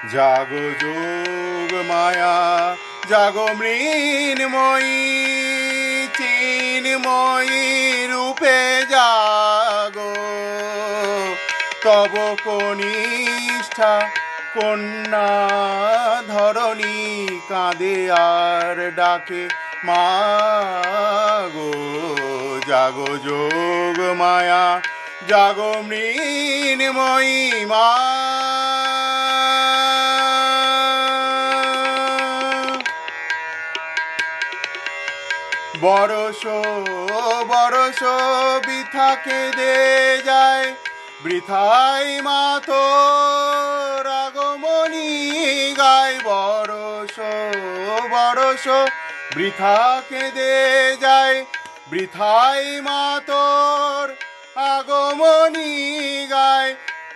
জাগো যোগ মায়া জাগো মৃন্ময়ী চিন্ময়ী রূপে জাগো তব কনিষ্ঠা কন্যা ধরণী কাঁদে আর ডাকে মাগো জাগো যোগ মায়া জাগো মৃন্ময়ী মা বরস বরস বৃথা কেঁদে যায় বৃথাই মা তোর আগমনী গায় বরস বরস বৃথা কেঁদে যায় বৃথাই মা তোর আগমনী গায়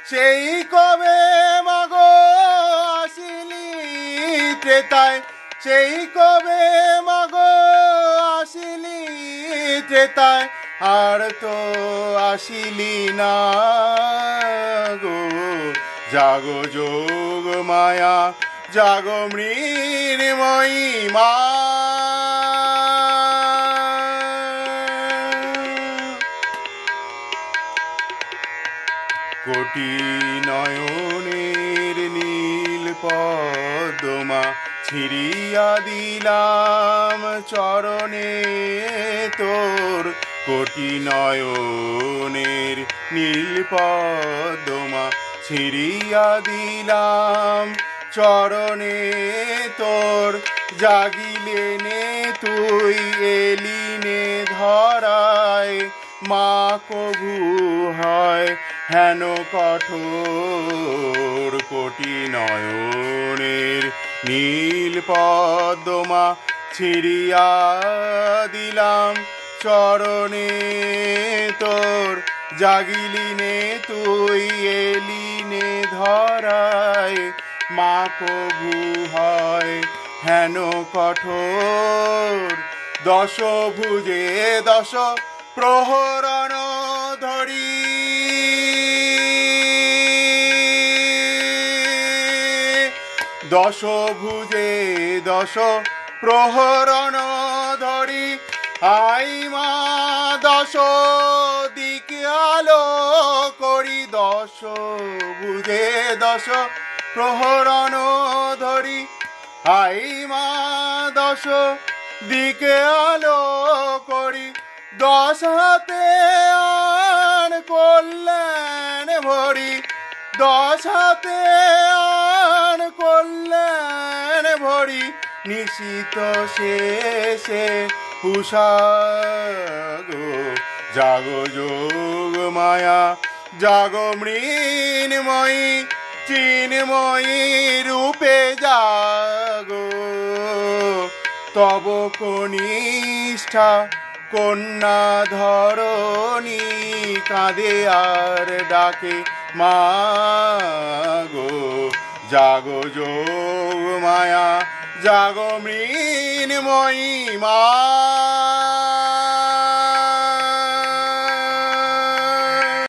সেই কবে মাগো আসিলি ত্রেতায় সেই কবে মাগো আসিলি ত্রেতায় আর তো আসিলি না গো জাগো যোগ মায়া জাগো মৃন্ময়ী মা কোটি নয়নের নীল পদ্মা ছিড়িয়া দিলাম চরণে তোর কোটি নয়নের নীল পদ্মা ছিড়িয়া দিলাম চরণে তোর জাগিলে নে তুই এলিনে ধরায় মা কভু হয় হেন কঠোর কোটি নয়নের নীল পদ্মা ছিড়িয়া দিলাম চরণে তোর জাগিলিনে তুই এলিনে ধরায় মা কভু হয় হেন কঠোর দশ ভুজে দশ প্রহরণ ধরি দশ ভুজে দশ প্রহরণ ধরি আই মা দশ দিকে আলো করি দশ ভুজে দশ প্রহরণ ধরি আই মা দশ দিকে আলো করি দশ হাতে আন কল্যাণ ভরি দশ হাতে আন কল্যাণ ভরি নিশিত শেষে উষাগো জাগো যোগ মায়া জাগো মৃন্ময়ী চিন্ময়ী রূপে জাগো তব কনিষ্ঠা কন্যা ধরণী কাঁদে আর ডাকে মাগো জাগো যোগ মায়া জাগো মৃন্ময়ী মা।